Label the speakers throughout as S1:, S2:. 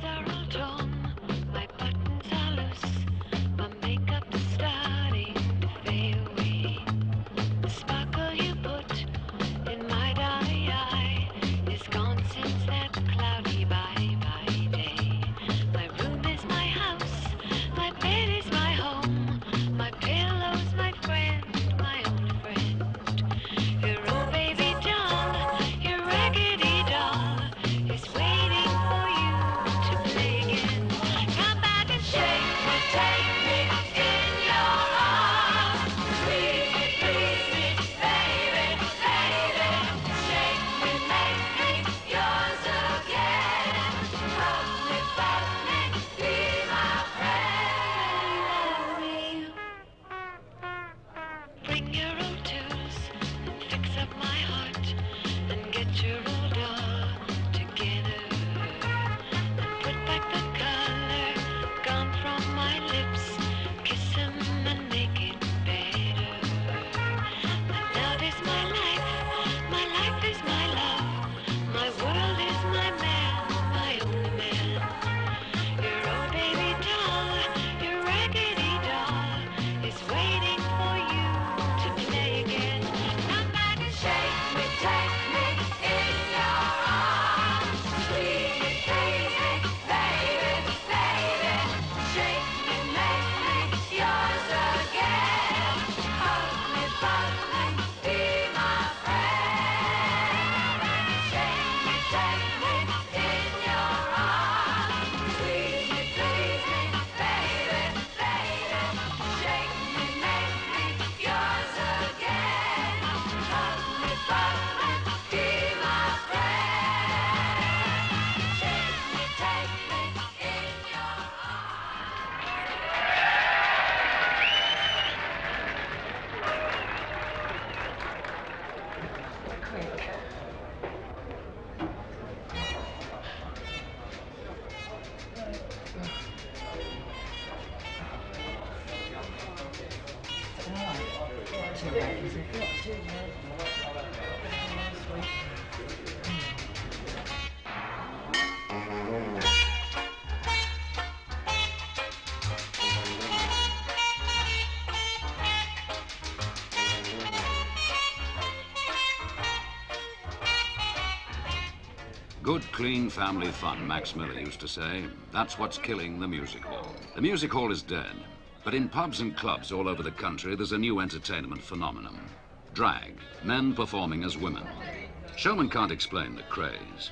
S1: are all torn, my buttons are loose, my makeup's starting to fade away. The sparkle you put in my dolly eye is gone since that cloudy bye-bye day. My room is my house, my bed is my home, my pillow's my friend, my old friend. Your old baby doll, your raggedy doll, is waiting for you to play again. Come back and shake me, take me in your arms. Squeeze me, please me, baby, baby. Shake me, make me yours again. Hug me, fuck me, be my friend. Bring your old tools and fix up my heart and get your old doll together and put back the color gone from my lips. Kiss 'em and make it better. My love is my life is my love, my world is my man, my only man. Your old baby doll, your raggedy doll, is waiting for you to play again. Come back and shake me, take me in your arms. Squeeze me, please me, baby, baby. Shake me, make me yours again. Hug me, fuck me, be my friend. Shake me, take me in your arms. Squeeze me, please me, baby, baby. Shake me, make me yours again. Hug me, fuck me, be my friend. Shake me, take me in your
S2: Good, clean family fun, Max Miller used to say. That's what's killing the music hall. The music hall is dead. But in pubs and clubs all over the country, there's a new entertainment phenomenon. Drag, men performing as women. Showmen can't explain the craze.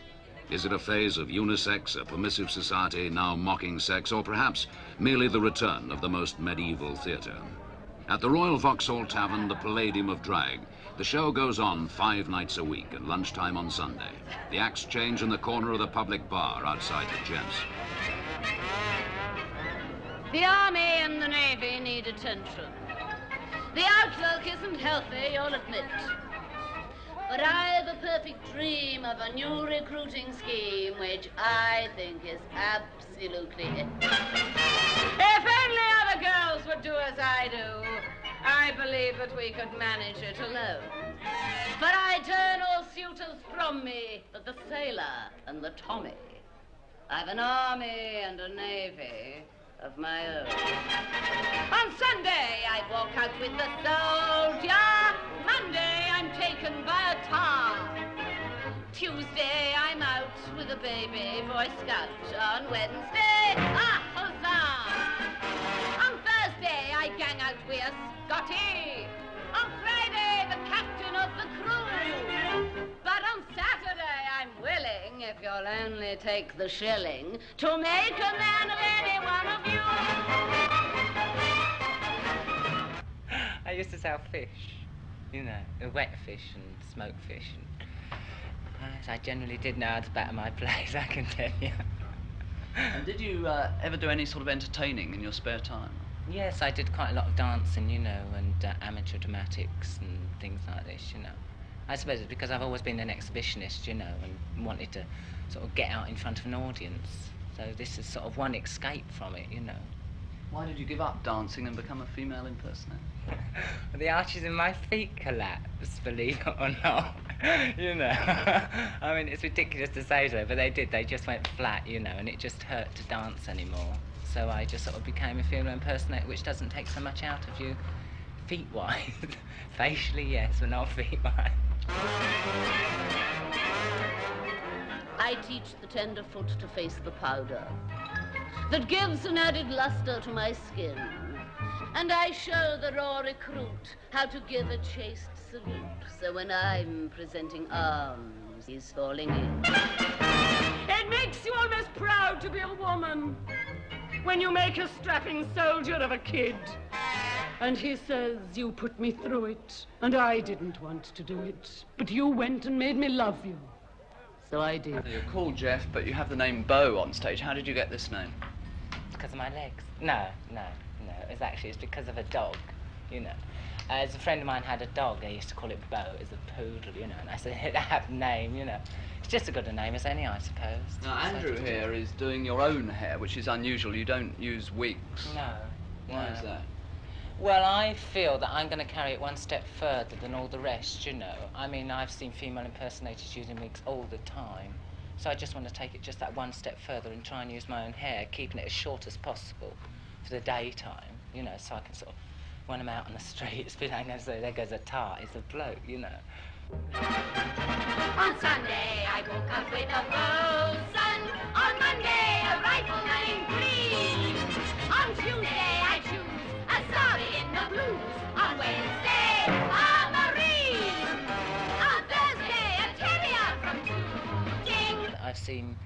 S2: Is it a phase of unisex, a permissive society now mocking sex, or perhaps merely the return of the most medieval theatre? At the Royal Vauxhall Tavern, the Palladium of Drag, the show goes on 5 nights a week and lunchtime on Sunday. The acts change in the corner of the public bar outside the gents.
S3: The Army and the Navy need attention. The outlook isn't healthy, you'll admit. But I've a perfect dream of a new recruiting scheme which I think is absolutely it. If only other girls would do as I do, I believe that we could manage it alone. But I turn all suitors from me but the sailor and the Tommy. I've an army and a navy of my own. On Sunday, I walk out with the soldier. Monday, I'm taken by a tar. Tuesday, I'm out with a baby Boy Scout. On Wednesday, huzzah! On Thursday, I gang out with a Scotty. On Friday, the captain of the crew. But on Saturday, I'm willing, if you'll only take the shilling, to make a man of any one of you.
S4: I used to sell fish, you know, wet fish and smoked fish. And I generally did know how to batter my place, I can tell you.
S5: And did you ever do any sort of entertaining in your spare time?
S4: Yes, I did quite a lot of dancing, you know, and amateur dramatics and things like this, you know. I suppose it's because I've always been an exhibitionist, you know, and wanted to sort of get out in front of an audience. So this is sort of one escape from it, you know.
S5: Why did you give up dancing and become a female impersonator?
S4: The arches in my feet collapsed, believe it or not. You know. I mean, it's ridiculous to say so, but they did. They just went flat, you know, and it just hurt to dance anymore. So I just sort of became a female impersonator, which doesn't take so much out of you feet-wise. Facially, yes, but not feet-wise.
S3: I teach the tenderfoot to face the powder that gives an added luster to my skin. And I show the raw recruit how to give a chaste salute. So when I'm presenting arms, he's falling in.
S6: It makes you almost proud to be a woman when you make a strapping soldier of a kid. And he says, you put me through it, and I didn't want to do it, but you went and made me love you. So I did.
S5: You're called Jeff, but you have the name Beau on stage. How did you get this name?
S4: Because of my legs. No. It's because of a dog, you know. As a friend of mine had a dog, they used to call it Beau. It's a poodle, you know, and I said, it have a name, you know. It's just as good a name as any, I suppose.
S5: Now, Andrew here is doing your own hair, which is unusual. You don't use wigs.
S4: No.
S5: Why is that?
S4: Well, I feel that I'm going to carry it one step further than all the rest, you know. I mean, I've seen female impersonators using wigs all the time. So I just want to take it just that one step further and try and use my own hair, keeping it as short as possible for the daytime, you know, so I can sort of, when I'm out on the streets, be like, there goes a tart, it's a bloke, you know.
S1: On Sunday, I woke up with a bosun. On Monday, a rifleman in green. On Tuesday, I choose a sorry in the blues. On Wednesday, a marine. On Thursday, a terrier from Tooting.
S4: I've seen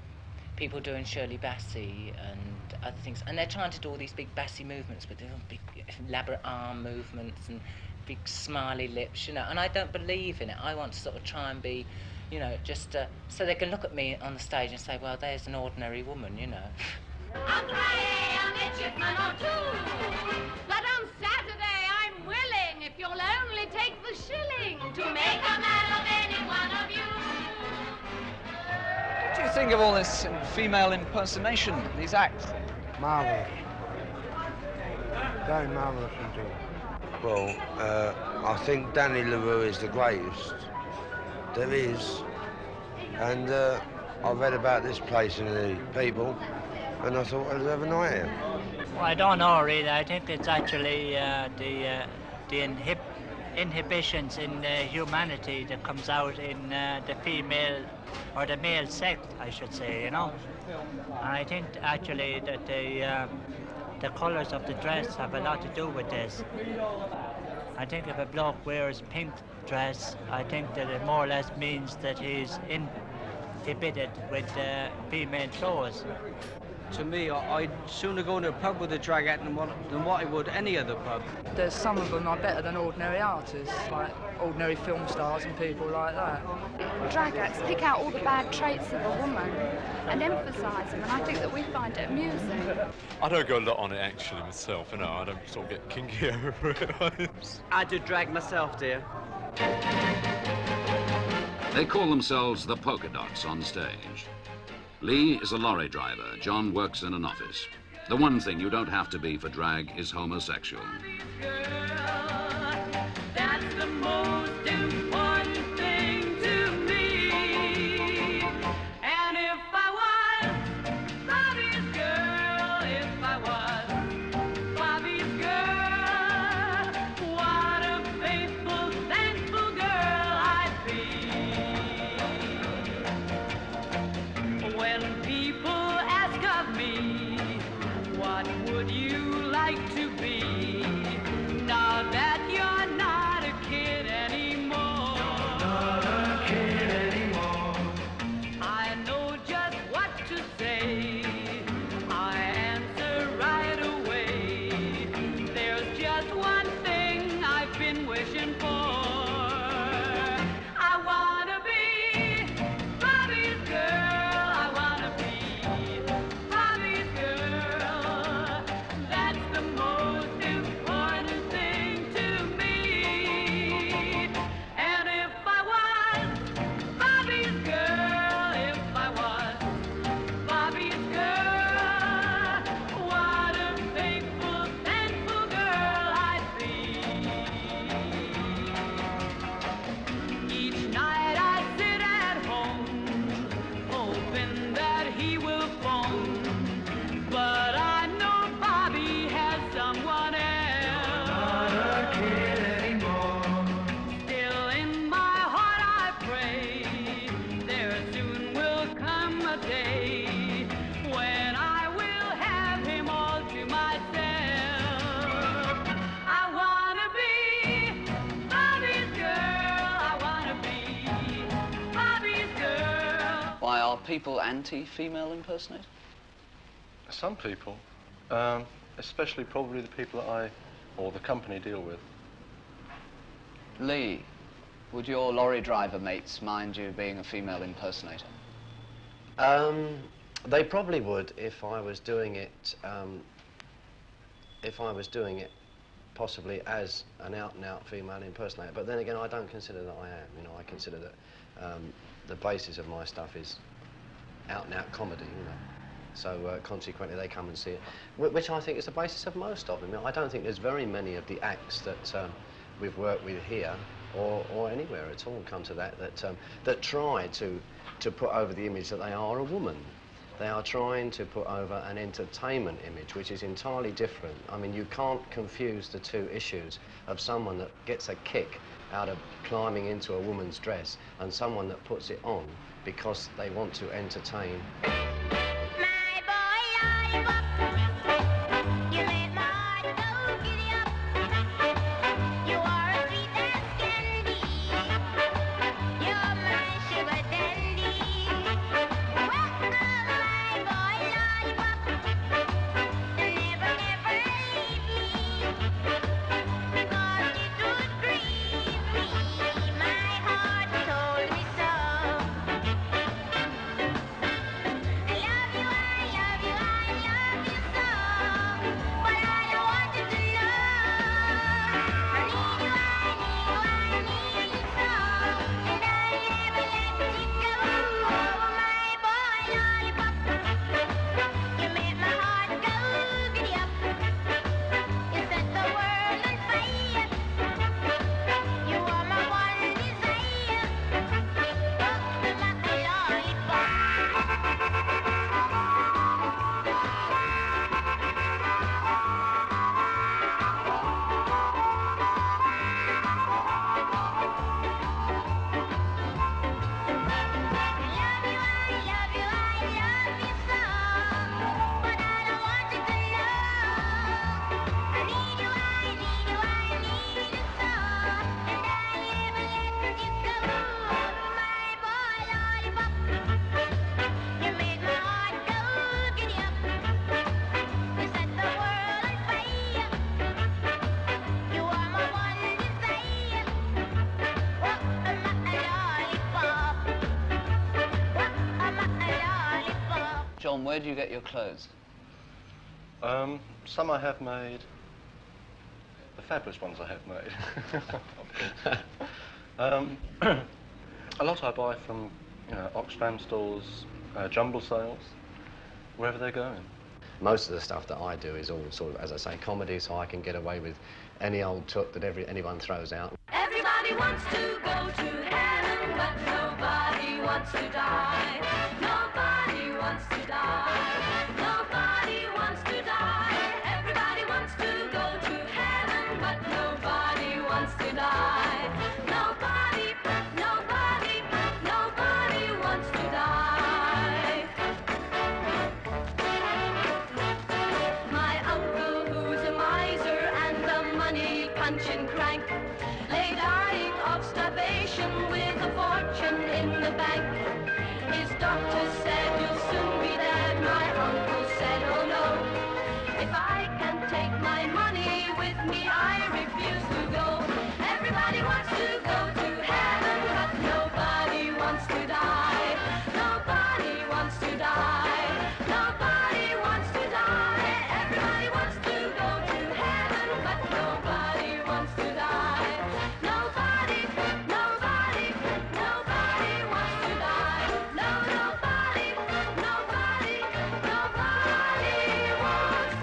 S4: people doing Shirley Bassey and other things, and they're trying to do all these big Bassey movements, but they're big elaborate arm movements and big smiley lips, you know, and I don't believe in it. I want to sort of try and be, you know, just so they can look at me on the stage and say, well, there's an ordinary woman, you know.
S1: On Friday, a midshipman or two.
S3: But on Saturday, I'm willing, if you'll only take the shilling,
S1: To make a man of any one of you.
S5: What do you think of all this female impersonation, these acts?
S7: Marvellous. Very marvellous indeed. Well, I think Danny LaRue is the greatest there is. And I've read about this place and the people, and I thought I'd have a night here.
S8: Well, I don't know really. I think it's actually the inhibitions in humanity that comes out in the female or the male sex, I should say, you know. And I think actually that the colours of the dress have a lot to do with this. I think if a bloke wears pink dress, I think that it more or less means that he's inhibited with female clothes.
S9: To me, I'd sooner go in a pub with a drag act than what I would any other pub.
S10: There's some of them are better than ordinary artists, like ordinary film stars and people like that.
S11: Drag acts pick out all the bad traits of a woman and emphasise them, and I think that we find it amusing.
S12: I don't go a lot on it actually myself, you know, I don't sort of get kinky over it.
S9: I do drag myself, dear.
S2: They call themselves the Polka Dots on stage. Lee is a lorry driver. John works in an office. The one thing you don't have to be for drag is homosexual.
S1: That's the most important thing to me. And if I was Bobby's girl, if I was Bobby's girl, what a faithful, thankful girl I'd be. When people ask of me, what would you like to be?
S5: people anti-female impersonator?
S13: Some people, especially probably the people that or the company deal with.
S5: Lee, would your lorry driver mates mind you being a female impersonator?
S14: They probably would if I was doing it. Possibly as an out-and-out female impersonator. But then again, I don't consider that I am. You know, I consider that the basis of my stuff is out-and-out comedy. You know, so consequently they come and see it, which I think is the basis of most of them. I mean, I don't think there's very many of the acts that we've worked with here or anywhere at all come to that try to put over the image that they are a woman. They are trying to put over an entertainment image, which is entirely different. I mean, you can't confuse the two issues of someone that gets a kick out of climbing into a woman's dress and someone that puts it on because they want to entertain.
S5: John, where do you get your clothes?
S13: Some I have made. The fabulous ones I have made. A lot I buy from, Oxfam stores, jumble sales, wherever they're going.
S14: Most of the stuff that I do is all sort of, as I say, comedy, so I can get away with any old took that anyone throws out.
S1: Everybody wants to go to heaven, but nobody wants to die. Nobody wants to die. Nobody wants to die. Everybody wants to go to heaven, but nobody wants to die. Nobody, nobody, nobody wants to die. My uncle, who's a miser and a money punching crank, lay dying of starvation with a fortune in the bank. His doctor said, "You'll soon be dead." My uncle said, "Oh no, if I can take my money with me, I refuse to go." Everybody wants to go to heaven, but nobody wants to die. Nobody wants to die. Nobody wants to die. Everybody wants to go to heaven, but nobody wants to die. Nobody, nobody, nobody wants to die. No, nobody, nobody, nobody wants to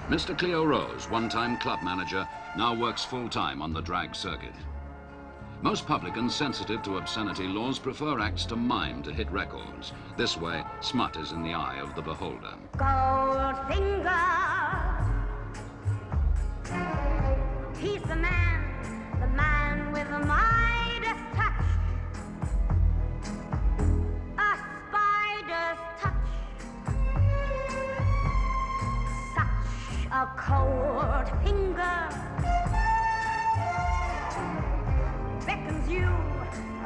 S2: Mr. Cleo Rose, one-time club manager, now works full-time on the drag circuit. Most publicans sensitive to obscenity laws prefer acts to mime to hit records. This way, smut is in the eye of the beholder.
S1: Goldfinger, he's the man with the Midas touch, a spider's touch.
S15: a cold finger beckons you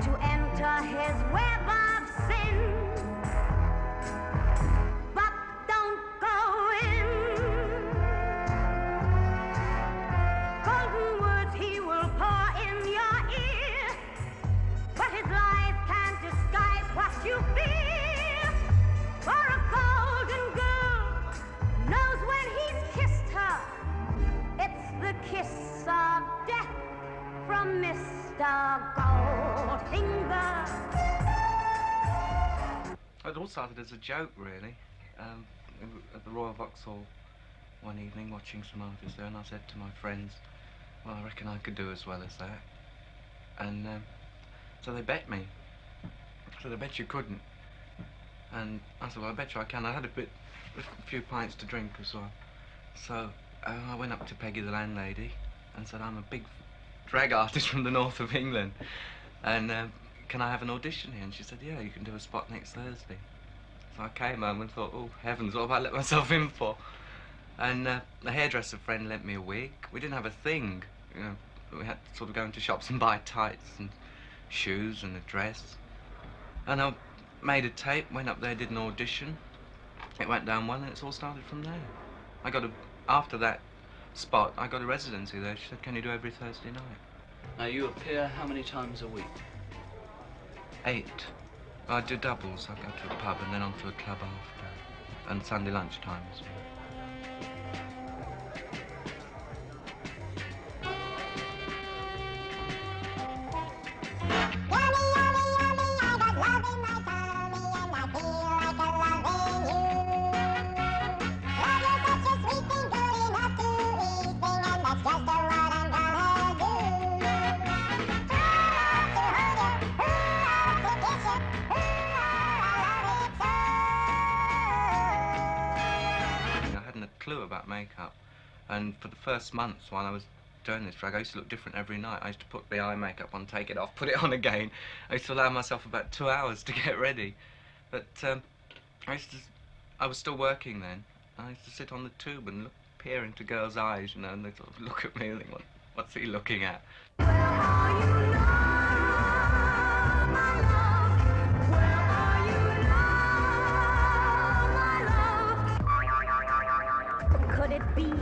S15: to enter his web of sin. But don't go in. Golden words he will pour in your ear, but his lies can't disguise what you fear. For a golden girl knows when he's kissed her, it's the kiss of death from Mr. Goldfinger.
S16: It all started as a joke, really. At the Royal Vauxhall one evening, watching some artists there, and I said to my friends, well, I reckon I could do as well as that. And so they bet me. So they bet you couldn't. And I said, well, I bet you I can. I had a few pints to drink as well. So I went up to Peggy, the landlady, and said, I'm a big drag artist from the north of England, and can I have an audition here? And she said, yeah, you can do a spot next Thursday. So I came home and thought, oh, heavens, what have I let myself in for? And the hairdresser friend lent me a wig. We didn't have a thing, you know. We had to sort of go into shops and buy tights and shoes and a dress. And I made a tape, went up there, did an audition. It went down well, and it's all started from there. After that spot, I got a residency there. She said, can you do every Thursday night?
S5: Now, you appear how many times a week?
S16: 8. I do doubles. I go to a pub and then on to a club after. And Sunday lunchtime as well. About makeup, and for the first months while I was doing this drag, I used to look different every night. I used to put the eye makeup on, take it off, put it on again. I used to allow myself about 2 hours to get ready, but I was still working then. I used to sit on the tube and peer into girls' eyes, you know, and they sort of look at me and think, what's he looking at?
S15: Could it be?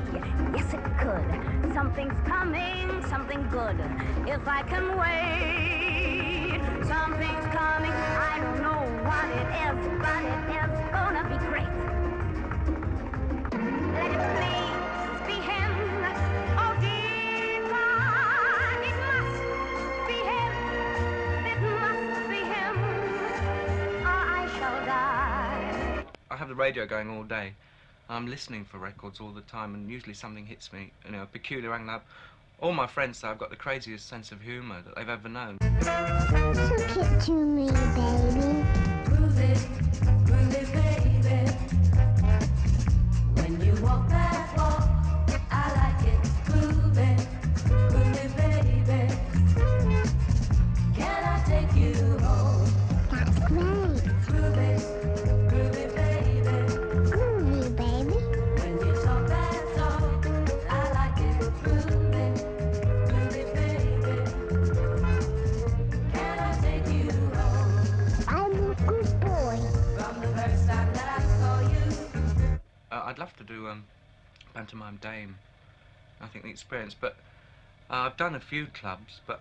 S15: Yes, it could. Something's coming, something good. If I can wait, something's coming. I don't know what it is, but it is gonna be great. Let it please be him. Oh, dear God, it must be him. It must be him, or I shall die.
S16: I have the radio going all day. I'm listening for records all the time, and usually something hits me, you know, a peculiar angle. All my friends say I've got the craziest sense of humour that they've ever known.
S15: Hook it to me, baby.
S1: Groove it, baby. When you walk that walk, I like it. Groove it, baby. Can I take you home?
S15: That's great.
S1: Groove it, baby.
S15: Groovy, baby.
S1: When you talk that talk, I like it. Groove it, baby. Can I take you home?
S15: I'm a good boy.
S1: From the first time that I saw you.
S16: I'd love to do pantomime dame. I think the experience, but I've done a few clubs, but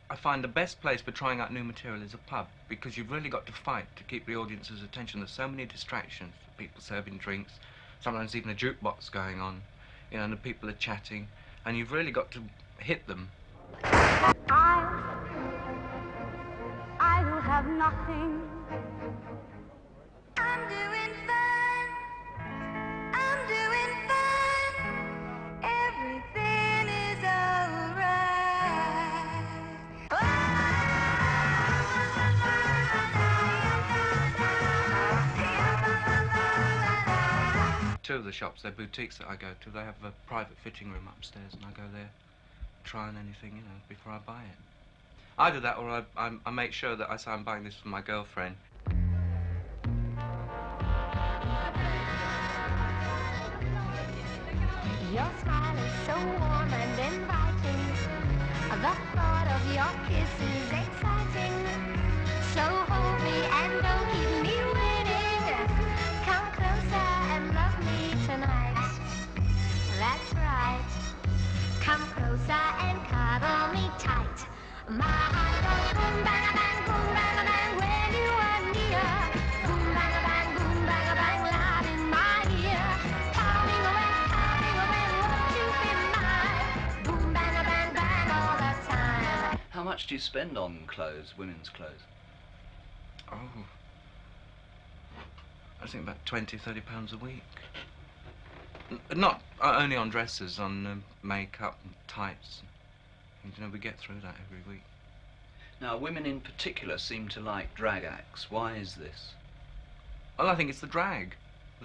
S16: I find the best place for trying out new material is a pub, because you've really got to fight to keep the audience's attention. There's so many distractions, people serving drinks, sometimes even a jukebox going on, you know, and the people are chatting, and you've really got to hit them.
S15: I will have nothing.
S1: I'm doing fine. I'm doing fine. Everything is alright.
S16: 2 of the shops, they're boutiques that I go to. They have a private fitting room upstairs, and I go there, try on anything, you know, before I buy it. Either that, or I make sure that I say I'm buying this for my girlfriend.
S15: Your smile is so warm and inviting. The thought of your kiss is exciting. So hold me and don't keep me waiting. Come closer and love me tonight. That's right. Come closer and cuddle me tight. My heart goes boom, bang, bang, boom, bang, bang when you are near. Boom, bang, boom, bang, loud in my ear. Pounding away, won't you be mine? Boom, bang, bang all the time.
S5: How much do you spend on clothes, women's clothes?
S16: Oh, I think about £20–30 a week. Not only on dresses, on makeup and tights. And, you know, we get through that every week.
S5: Now, women in particular seem to like drag acts. Why is this?
S16: Well, I think it's the drag,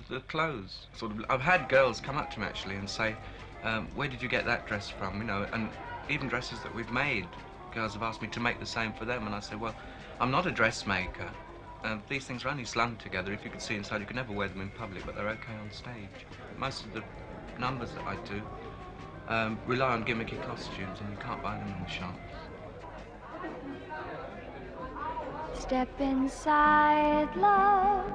S16: the clothes. I've had girls come up to me actually and say, where did you get that dress from? You know, and even dresses that we've made, girls have asked me to make the same for them, and I say, well, I'm not a dressmaker. These things are only slung together. If you could see inside, you can never wear them in public, but they're okay on stage. Most of the numbers that I do rely on gimmicky costumes, and you can't buy them in the shops.
S11: Step inside, love.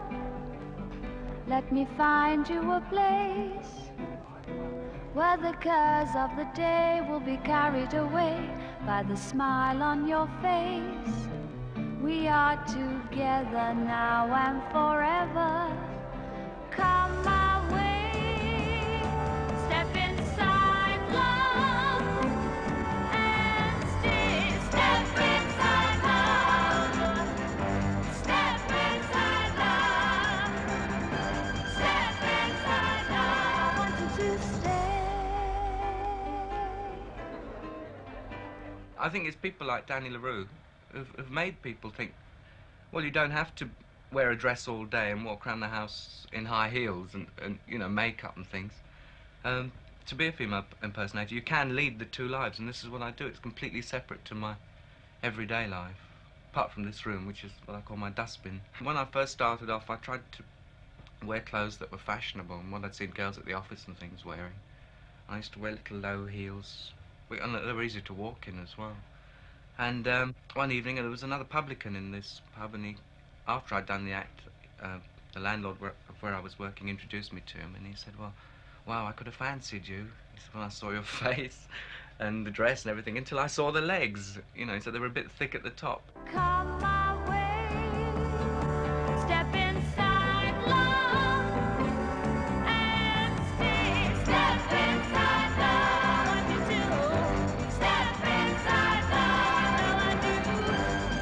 S11: Let me find you a place where the cares of the day will be carried away by the smile on your face. We are together now and forever. Come my way. Step inside, love, and stay. Step inside, love. Step inside, love. Step inside, love. I want you to stay.
S16: I think it's people like Danny LaRue who've made people think, well, you don't have to wear a dress all day and walk around the house in high heels and you know, makeup and things. To be a female impersonator, you can lead the two lives, and this is what I do. It's completely separate to my everyday life, apart from this room, which is what I call my dustbin. When I first started off, I tried to wear clothes that were fashionable, and what I'd seen girls at the office and things wearing. I used to wear little low heels, and they were easy to walk in as well. And one evening, there was another publican in this pub, and after I'd done the act, the landlord where I was working introduced me to him, and he said, well, wow, I could have fancied you. He said, when I saw your face and the dress and everything, until I saw the legs. You know, he said they were a bit thick at the top.
S11: Come my way. Step inside, love, and stay. Step inside, love. What you do? Step inside, love. No, I do.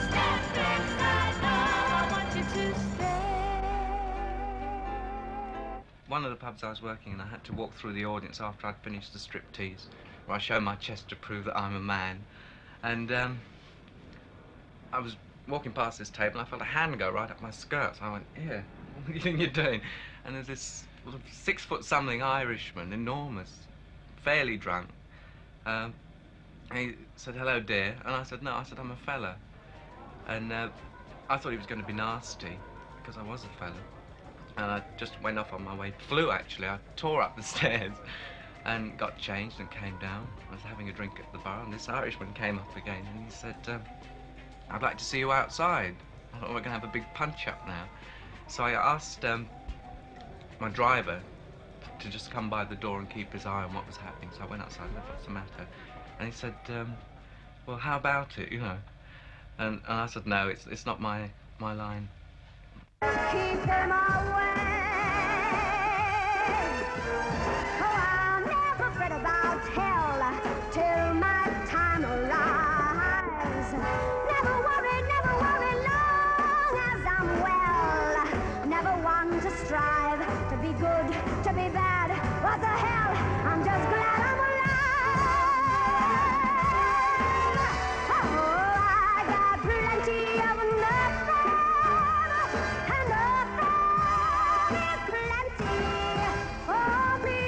S11: Step inside, love. I want you to stay.
S16: One of the pubs I was working in, I had to walk through the audience after I'd finished the striptease, where I show my chest to prove that I'm a man. And I was walking past this table, and I felt a hand go right up my skirt. So I went, yeah, what do you think you're doing? And there's this 6-foot-something Irishman, enormous, fairly drunk. And he said, hello, dear. And I said, no, I said, I'm a fella. And I thought he was going to be nasty, because I was a fella. And I just went off on my way. Flew, actually. I tore up the stairs and got changed and came down. I was having a drink at the bar, and this Irishman came up again, and he said, I'd like to see you outside. I thought, we're going to have a big punch-up now. So I asked my driver to just come by the door and keep his eye on what was happening. So I went outside and said, what's the matter? And he said, well, how about it, you know? And I said, no, it's not my line.
S15: Keep them away. Oh, I'll never fret about hell till my time arrives. Never worry long as I'm well. Never one to strive to be good, to be bad. What the hell? I'm just glad I'm alive. Oh, I got plenty of nothing. And nothing is plenty for me.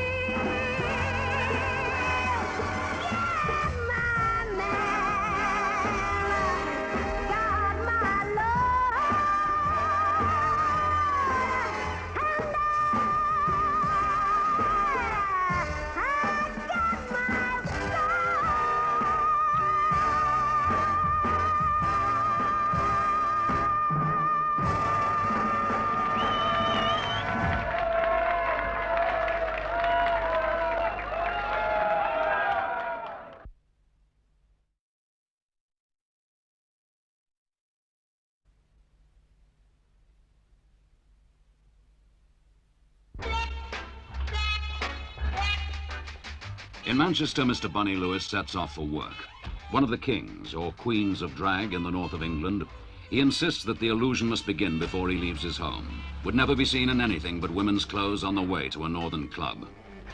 S2: In Manchester, Mr. Bunny Lewis sets off for work. One of the kings or queens of drag in the north of England, he insists that the illusion must begin before he leaves his home. Would never be seen in anything but women's clothes on the way to a northern club.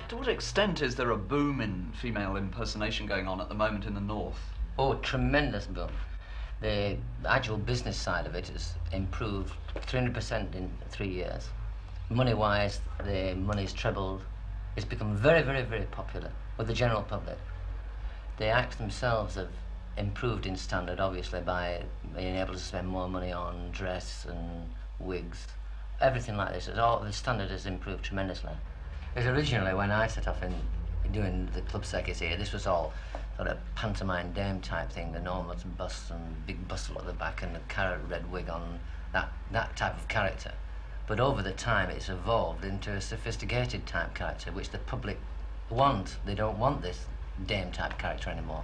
S5: To what extent is there a boom in female impersonation going on at the moment in the north?
S17: Oh, tremendous boom. The actual business side of it has improved 300% in 3 years. Money-wise, the money's trebled. It's become very, very, very popular with the general public. The acts themselves have improved in standard, obviously, by being able to spend more money on dress and wigs. Everything like this, the standard has improved tremendously. Because originally, when I set off in doing the club circuit here, this was all sort of pantomime dame type thing, the enormous bust and big bustle at the back and the carrot red wig on, that type of character. But over the time, it's evolved into a sophisticated type character, which the public want. They don't want this dame type character anymore.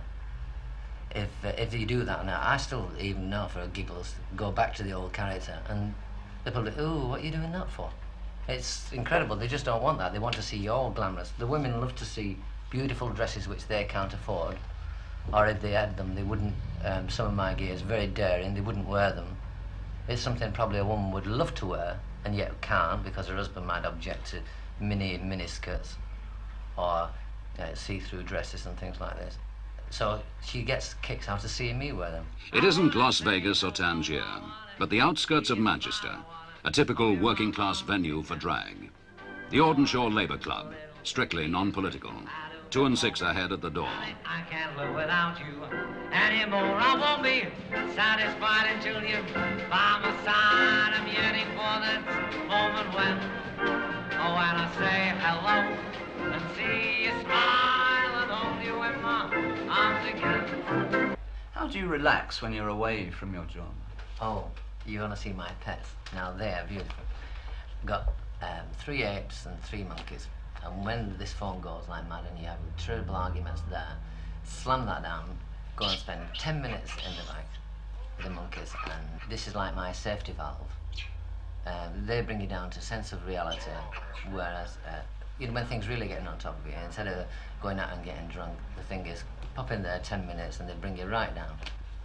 S17: If you do that now, I still, even now for giggles, go back to the old character, and the public, ooh, what are you doing that for? It's incredible. They just don't want that. They want to see you all glamorous. The women love to see beautiful dresses which they can't afford, or if they had them, they wouldn't. Some of my gear is very daring. They wouldn't wear them. It's something probably a woman would love to wear and yet can't because her husband might object to mini skirts or see-through dresses and things like this. So she gets kicks out of seeing me wear them.
S2: It isn't Las Vegas or Tangier, but the outskirts of Manchester, a typical working-class venue for drag. The Audenshaw Labour Club, strictly non-political. 2 and 6 ahead at the door.
S18: I can't live without you anymore. I won't be satisfied until you're by my side. I'm yearning for that moment when I say hello and see you smile and hold you in my arms again.
S5: How do you relax when you're away from your job?
S17: Oh, you want to see my pets? Now they're beautiful. Got 3 apes and 3 monkeys. And when this phone goes like mad and you have terrible arguments there, slam that down, go and spend 10 minutes in the bag with the monkeys, and this is like my safety valve. They bring you down to a sense of reality, whereas when things really getting on top of you, instead of going out and getting drunk, the thing is pop in there 10 minutes and they bring you right down.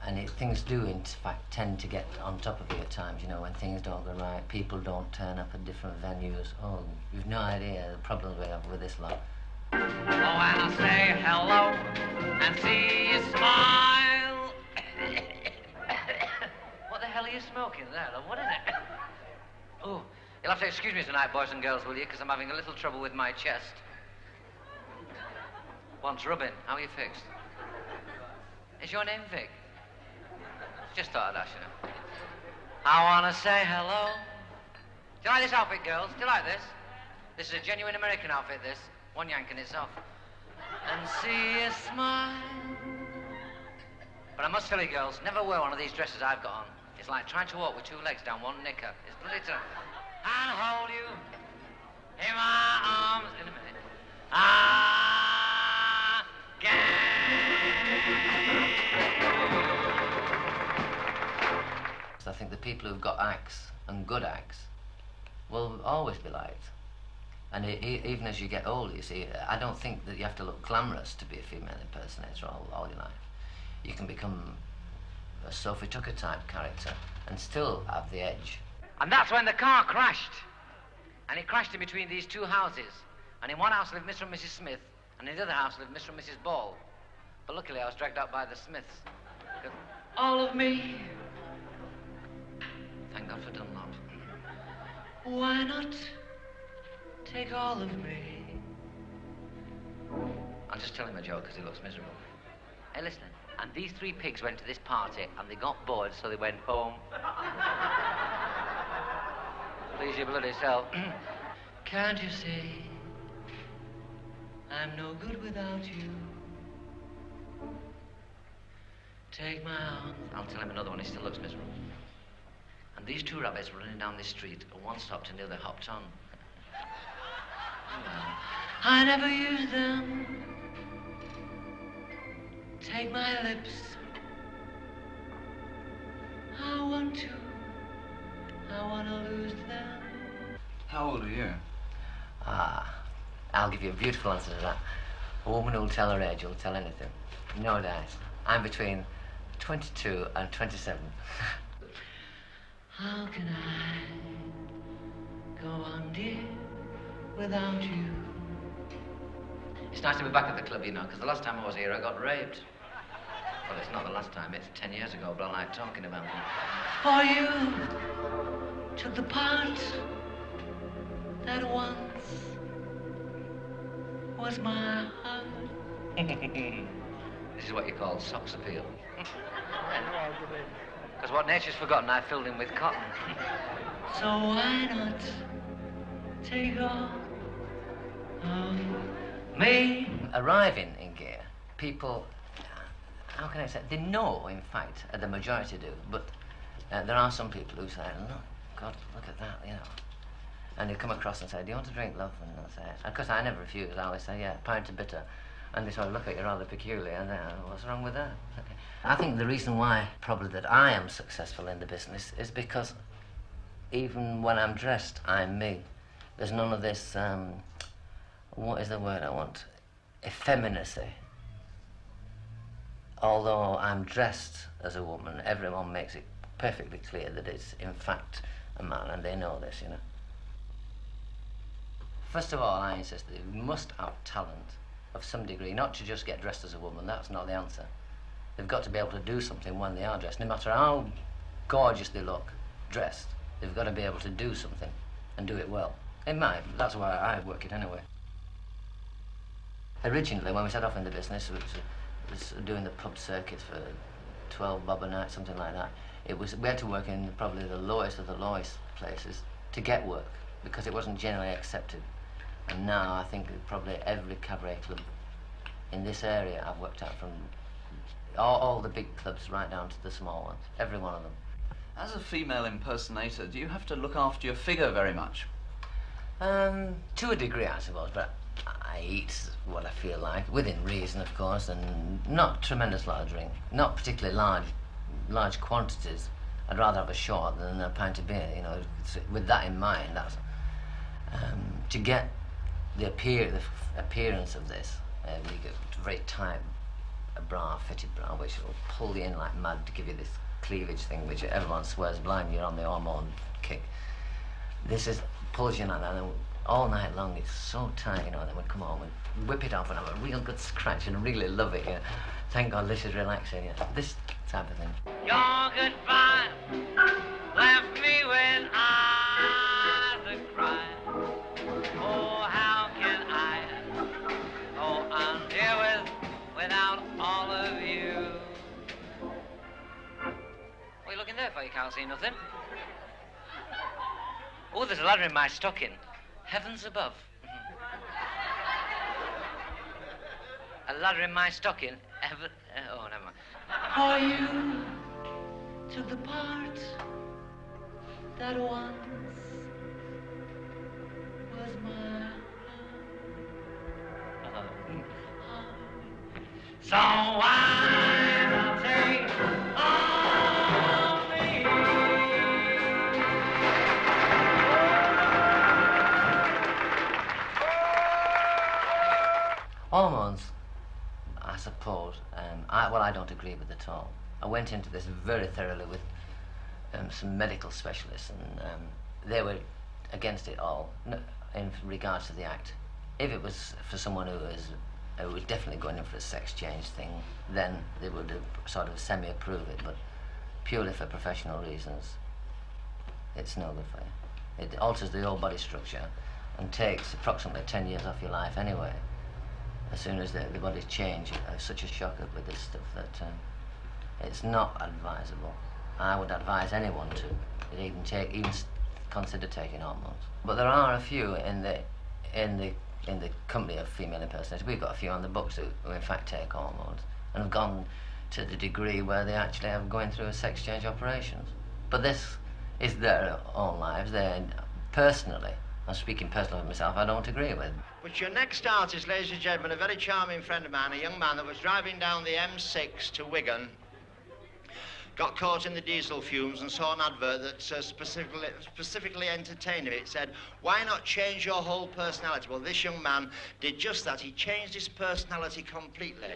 S17: And things do, in fact, tend to get on top of you at times, when things don't go right, people don't turn up at different venues. Oh, you've no idea the problems we have with this lot.
S18: Oh, and I say hello and see you smile. What the hell are you smoking there? What is it? Oh, you'll have to excuse me tonight, boys and girls, will you? Because I'm having a little trouble with my chest. Wants rubbing. How are you fixed? Is your name Vic? Just thought I'd ask you. I want to say hello. Do you like this outfit, girls? Do you like this? This is a genuine American outfit, this. One yanking it's off. And see you smile. But I must tell you, girls, never wear one of these dresses I've got on. It's like trying to walk with 2 legs down one knicker. It's bloody tough. And hold you in my arms in a minute.
S17: I think the people who've got acts, and good acts, will always be liked. And even as you get older, you see, I don't think that you have to look glamorous to be a female impersonator all your life. You can become a Sophie Tucker type character and still have the edge.
S18: And that's when the car crashed. And it crashed in between these 2 houses. And in one house lived Mr. and Mrs. Smith, and in the other house lived Mr. and Mrs. Ball. But luckily I was dragged out by the Smiths. All of me. Thank God for Dunlop. Why not take all of me? I'll just tell him a joke because he looks miserable. Hey, listen. And these 3 pigs went to this party and they got bored, so they went home. Please your bloody self. Can't you see I'm no good without you? Take my arm. I'll tell him another one. He still looks miserable. And these 2 rabbits were running down this street, and one stopped and the other hopped on. I never used them. Take my lips. I want to lose them.
S5: How old are you?
S17: I'll give you a beautiful answer to that. A woman who'll tell her age will tell anything. No doubt. I'm between 22 and 27.
S18: How can I go on, dear, without you?
S17: It's nice to be back at the club, you know, because the last time I was here I got raped. Well, it's not the last time, it's 10 years ago, but I like talking about it.
S18: For you took the part that once was my heart.
S17: This is what you call socks appeal. Because what nature's forgotten, I filled in with cotton.
S18: So why not take off me?
S17: Arriving in gear, people, how can I say, they know, in fact, the majority do, but there are some people who say, look, God, look at that, you know. And they come across and say, do you want to drink, love? And I'll say, of course I never refuse, I always say, yeah, pint of bitter. And they sort of look at you rather peculiar, and what's wrong with that? I think the reason why, probably, that I am successful in the business is because even when I'm dressed, I'm me. There's none of this, what is the word I want? Effeminacy. Although I'm dressed as a woman, everyone makes it perfectly clear that it's, in fact, a man, and they know this, you know. First of all, I insist that you must have talent of some degree, not to just get dressed as a woman. That's not the answer. They've got to be able to do something when they are dressed. No matter how gorgeous they look dressed, they've got to be able to do something and do it well. That's why I work it anyway. Originally, when we set off in the business, it was doing the pub circuit for 12 bob a night, something like that. We had to work in probably the lowest of the lowest places to get work, because it wasn't generally accepted. And now I think that probably every cabaret club in this area I've worked at, from all the big clubs right down to the small ones, every one of them.
S5: As a female impersonator, do you have to look after your figure very much?
S17: To a degree, I suppose, but I eat what I feel like, within reason, of course, and not tremendous lot of drink, not particularly large quantities. I'd rather have a shot than a pint of beer, you know. With that in mind, that's to get the appearance of this. We get very tight bra, fitted bra, which will pull you in like mad to give you this cleavage thing, which everyone swears blind you're on the hormone kick. This is pulls you like that, and all night long it's so tight, you know. Then we come home and whip it off and have a real good scratch and really love it. You know? Thank God this is relaxing. You know? This type of thing.
S18: Your goodbye left me with eyes that cry. Oh, how can I go on here without all of you?
S17: What are you looking there for? You can't see nothing. Oh, there's a ladder in my stocking. Heavens above. A ladder in my stocking. Oh, never mind.
S18: For you took the part that once was mine. So why not take all me?
S17: Hormones, I suppose, I don't agree with at all. I went into this very thoroughly with some medical specialists, and they were against it all in regards to the act. If it was for someone who was definitely going in for a sex change thing, then they would sort of semi-approve it, but purely for professional reasons, it's no good for you. It alters the whole body structure and takes approximately 10 years off your life anyway. As soon as the bodies change, such a shock with this stuff that it's not advisable. I would advise anyone to even consider taking hormones. But there are a few in the company of female impersonators. We've got a few on the books who in fact take hormones and have gone to the degree where they actually are going through a sex change operations. But this is their own lives. Personally, I'm speaking personally for myself, I don't agree with.
S19: But your next artist, ladies and gentlemen, a very charming friend of mine, a young man that was driving down the M6 to Wigan, got caught in the diesel fumes and saw an advert that specifically entertained him. It said, why not change your whole personality? Well, this young man did just that. He changed his personality completely.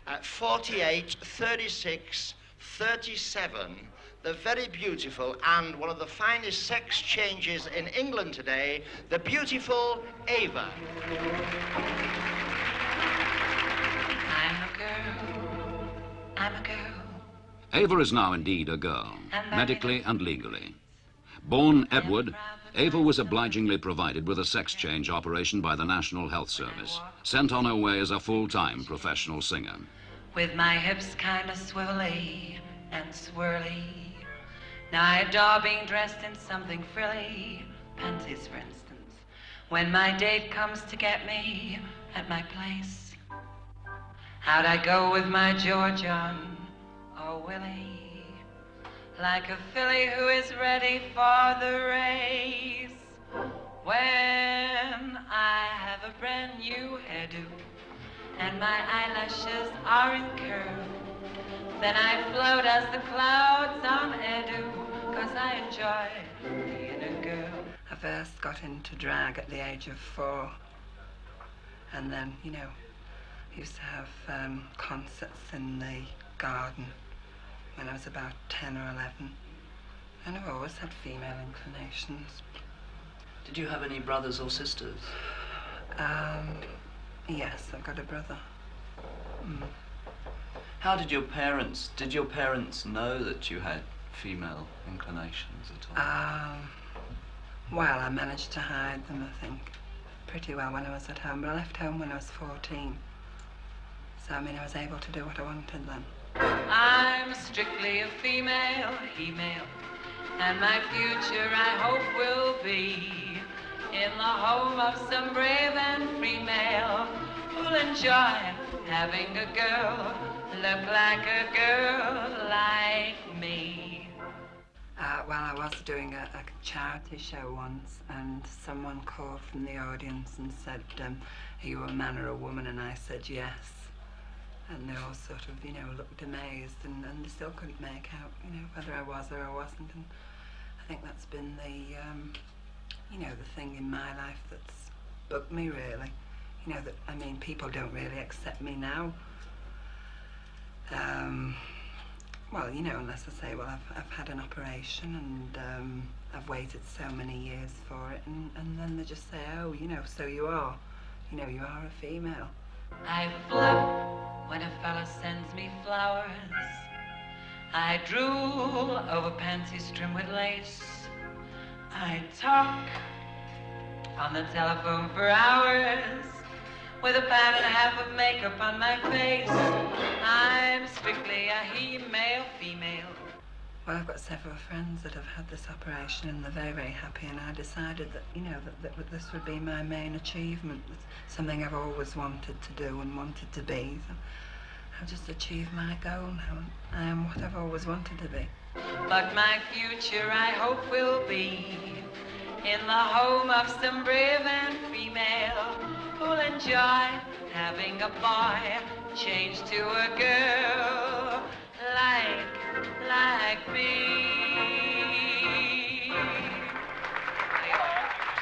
S19: At 48, 36, 37, the very beautiful and one of the finest sex changes in England today, the beautiful Ava.
S18: I'm a girl.
S2: Ava is now indeed a girl, medically and legally. Born Edward, Ava was obligingly provided with a sex change operation by the National Health Service, sent on her way as a full-time professional singer.
S18: With my hips kind of swirly and swirly. Now I adore being dressed in something frilly, panties for instance. When my date comes to get me at my place, how'd I go with my Georgian or Willie? Like a filly who is ready for the race. When I have a brand new hairdo and my eyelashes are in curve, then I float as the clouds on Edu, 'cause I enjoy being a girl. I first got into drag at the age of 4. And then, you know, used to have concerts in the garden when I was about 10 or 11. And I've always had female inclinations.
S5: Did you have any brothers or sisters?
S18: Yes, I've got a brother.
S5: How did your parents know that you had female inclinations at all?
S18: Well, I managed to hide them, I think, pretty well when I was at home, but I left home when I was 14. So, I mean, I was able to do what I wanted then. I'm strictly a female, he-male, and my future I hope will be in the home of some brave and free male who'll enjoy having a girl look like a girl like me. Well, I was doing a charity show once, and someone called from the audience and said, are you a man or a woman? And I said yes. And they all sort of, you know, looked amazed, and they still couldn't make out, you know, whether I was or I wasn't. And I think that's been the, you know, the thing in my life that's bugged me, really. You know, that, I mean, people don't really accept me now. Well, you know, unless I say, well, I've had an operation and I've waited so many years for it, and then they just say, oh, you know, so you are a female. I flirt when a fella sends me flowers. I drool over panties trimmed with lace. I talk on the telephone for hours with a pound and a half of makeup on my face. I'm strictly a he-male, female. Well, I've got several friends that have had this operation and they're very, very happy, and I decided that, you know, that this would be my main achievement. It's something I've always wanted to do and wanted to be. So I've just achieved my goal now. I am what I've always wanted to be. But my future, I hope, will be in the home of some brave and female who'll enjoy having a boy change to a girl like me.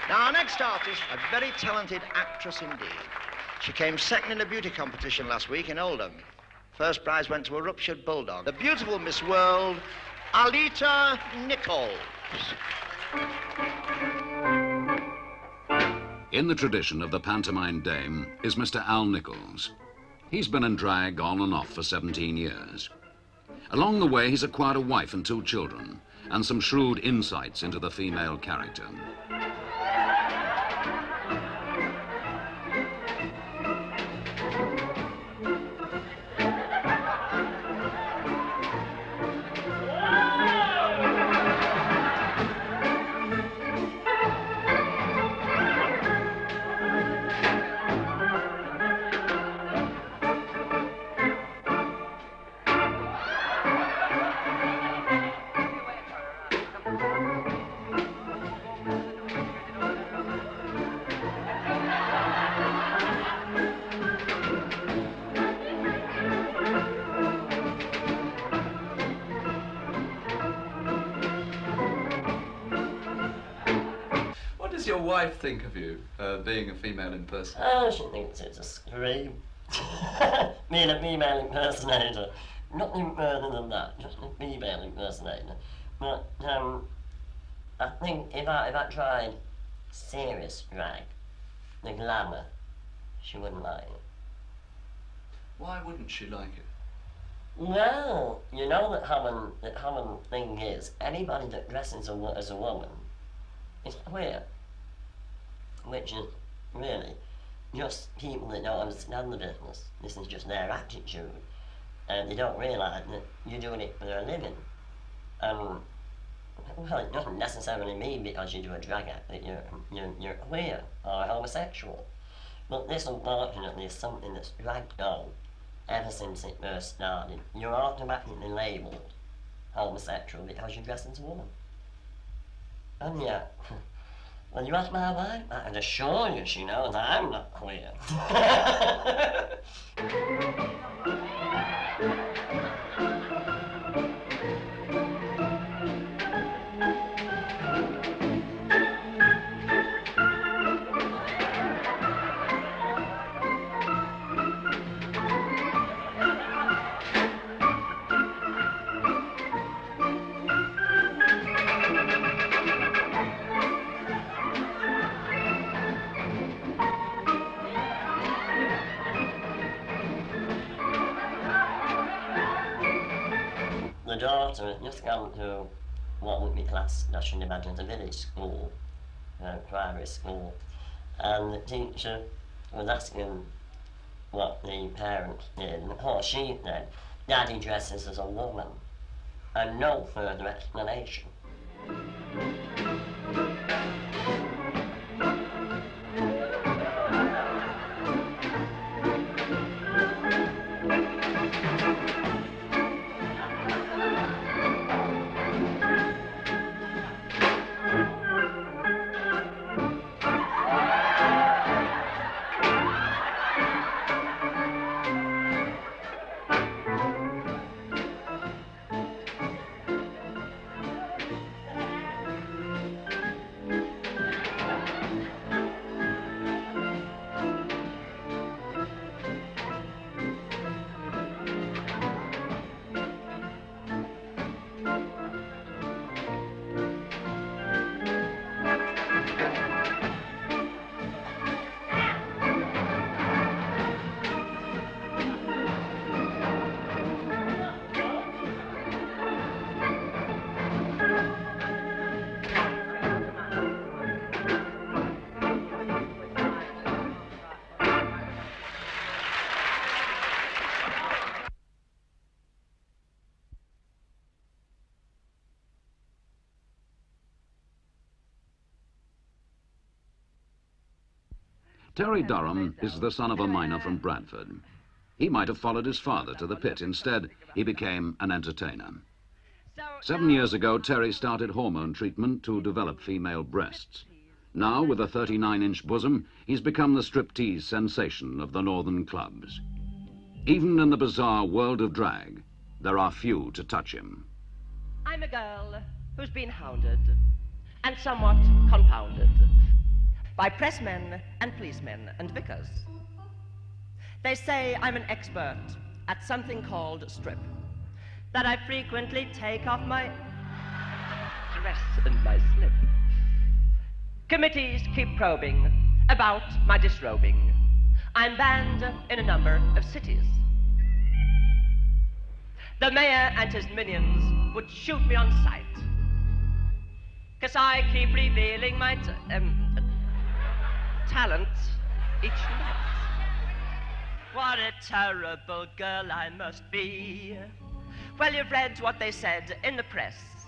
S19: Now, our next artist, a very talented actress indeed. She came second in a beauty competition last week in Oldham. First prize went to a ruptured bulldog. The beautiful Miss World, Alita Nichols.
S2: In the tradition of the pantomime dame is Mr. Al Nichols. He's been in drag on and off for 17 years. Along the way, he's acquired a wife and 2 children, and some shrewd insights into the female character.
S5: does your wife think of you, being a female impersonator?
S20: Oh, she thinks it's a scream. Being a female impersonator. Nothing further than that, just a female impersonator. But, I think if I tried serious drag, the glamour, she wouldn't like it.
S5: Why wouldn't she like it?
S20: Well, you know that common thing is, anybody that dresses as a woman is queer. Which is really just people that don't understand the business. This is just their attitude. And they don't realise that you're doing it for a living. And, well, it doesn't necessarily mean because you do a drag act that you're queer or homosexual. But this, unfortunately, is something that's dragged on ever since it first started. You're automatically labelled homosexual because you dress as a woman. And yet, when you ask my wife, I can assure you she knows I'm not queer. The daughter had just gone to what would be classed, I should imagine, as a village school, primary school, and the teacher was asking what the parents did, and of course she said, Daddy dresses as a woman, and no further explanation.
S2: Terry Durham is the son of a miner from Bradford. He might have followed his father to the pit. Instead, he became an entertainer. 7 years ago, Terry started hormone treatment to develop female breasts. Now, with a 39-inch bosom, he's become the striptease sensation of the northern clubs. Even in the bizarre world of drag, there are few to touch him.
S21: I'm a girl who's been hounded and somewhat confounded by pressmen and policemen and vicars. They say I'm an expert at something called strip, that I frequently take off my dress and my slip. Committees keep probing about my disrobing. I'm banned in a number of cities. The mayor and his minions would shoot me on sight, 'cause I keep revealing my talent each night. What a terrible girl I must be. Well, you've read what they said in the press,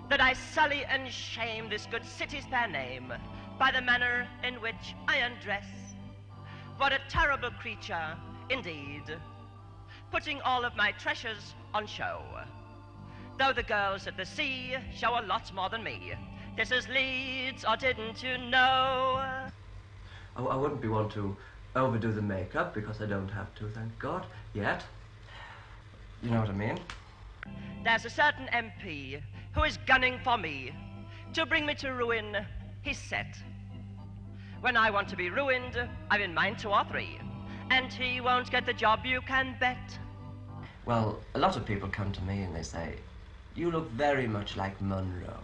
S21: that I sully and shame this good city's fair name by the manner in which I undress. What a terrible creature, indeed, putting all of my treasures on show. Though the girls at the sea show a lot more than me. This is Leeds, or didn't you know?
S22: I wouldn't be one to overdo the makeup, because I don't have to, thank God, yet. You know what I mean?
S21: There's a certain MP who is gunning for me to bring me to ruin he's set. When I want to be ruined, I've in mind 2 or 3. And he won't get the job, you can bet.
S22: Well, a lot of people come to me and they say, you look very much like Monroe.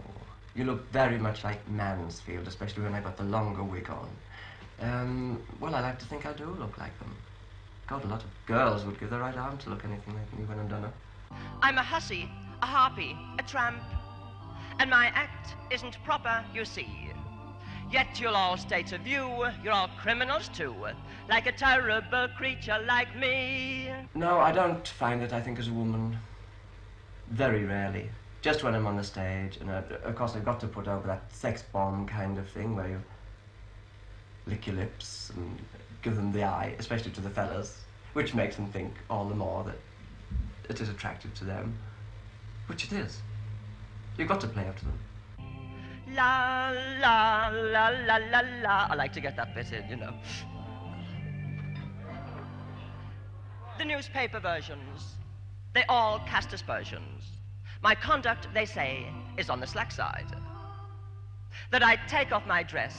S22: You look very much like Mansfield, especially when I got the longer wig on. Well, I like to think I do look like them. God, a lot of girls would give their right arm to look anything like me when I'm done up.
S21: I'm a hussy, a harpy, a tramp. And my act isn't proper, you see. Yet you'll all stay to view, you're all criminals too, like a terrible creature like me.
S22: No, I don't find it, I think, as a woman. Very rarely. Just when I'm on the stage, and of course I've got to put over that sex bomb kind of thing where you lick your lips and give them the eye, especially to the fellas, which makes them think all the more that it is attractive to them, which it is. You've got to play up to them.
S21: La, la, la, la, la, la. I like to get that bit in, you know. The newspaper versions, they all cast aspersions. My conduct, they say, is on the slack side. That I take off my dress,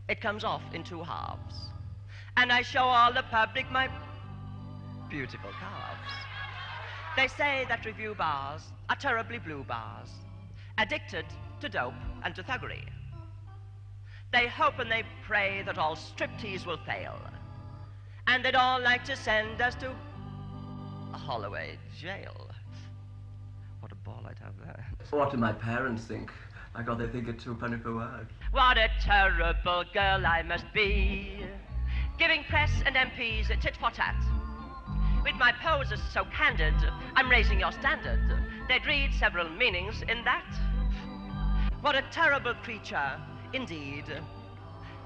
S21: it comes off in 2 halves. And I show all the public my beautiful calves. They say that review bars are terribly blue bars, addicted to dope and to thuggery. They hope and they pray that all striptease will fail, and they'd all like to send us to a Holloway jail. What a ball I'd have there.
S22: What do my parents think? My God, they think it's 2 penny per word.
S21: What a terrible girl I must be, giving press and MPs a tit for tat. With my poses so candid, I'm raising your standard. They'd read several meanings in that. What a terrible creature, indeed.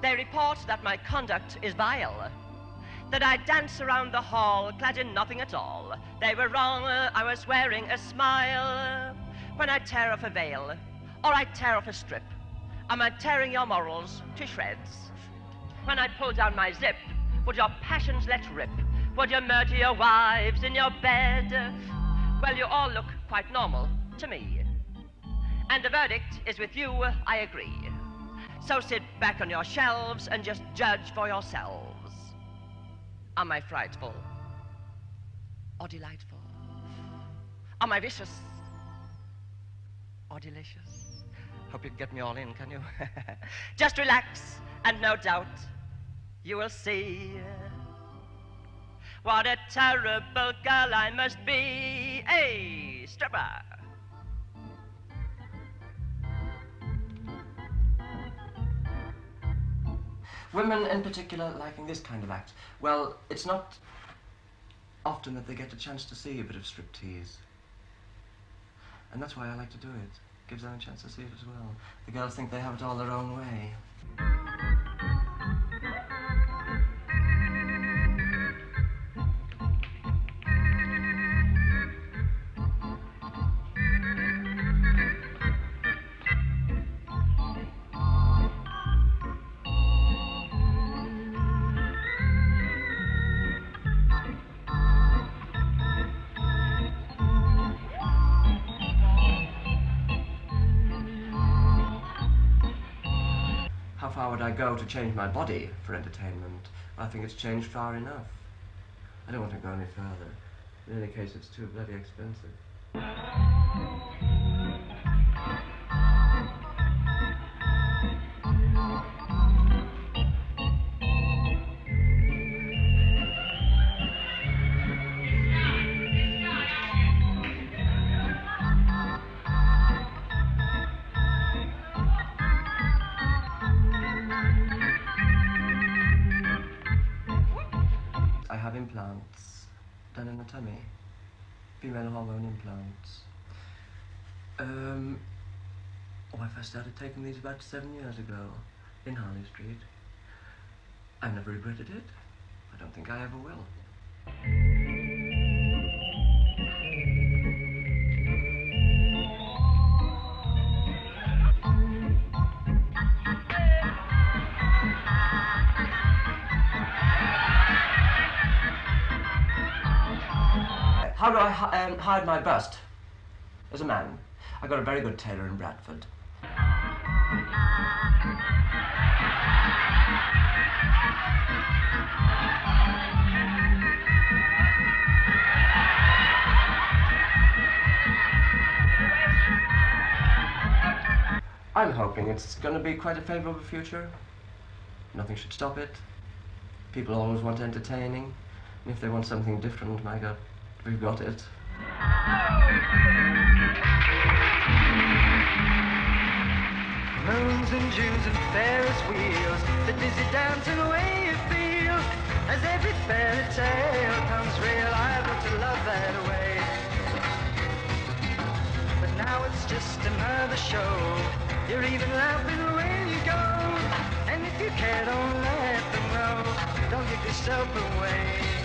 S21: They report that my conduct is vile, that I dance around the hall clad in nothing at all. They were wrong, I was wearing a smile. When I tear off a veil, or I tear off a strip, am I tearing your morals to shreds? When I pull down my zip, would your passions let rip? Would you murder your wives in your bed? Well, you all look quite normal to me. And the verdict is with you, I agree. So sit back on your shelves and just judge for yourselves. Am I frightful or delightful? Am I vicious or delicious? Hope you can get me all in, can you? Just relax, and no doubt you will see what a terrible girl I must be. Hey, stripper!
S22: Women in particular liking this kind of act. Well, it's not often that they get a chance to see a bit of striptease. And that's why I like to do it. Gives them a chance to see it as well. The girls think they have it all their own way. How far would I go to change my body for entertainment? I think it's changed far enough. I don't want to go any further. In any case, it's too bloody expensive. I have implants done in the tummy, female hormone implants. I first started taking these about 7 years ago in Harley Street. I never regretted it. I don't think I ever will. How do I hide my bust? As a man, I got a very good tailor in Bradford. I'm hoping it's going to be quite a favourable future. Nothing should stop it. People always want entertaining. And if they want something different, my God, we've got it.
S4: Moons and Junes and Ferris wheels, the dizzy dancing way you feel. As every fairy tale comes real, I've got to love that way. But now it's just another show. You're even laughing when you go. And if you care, don't let them know. Don't give yourself away.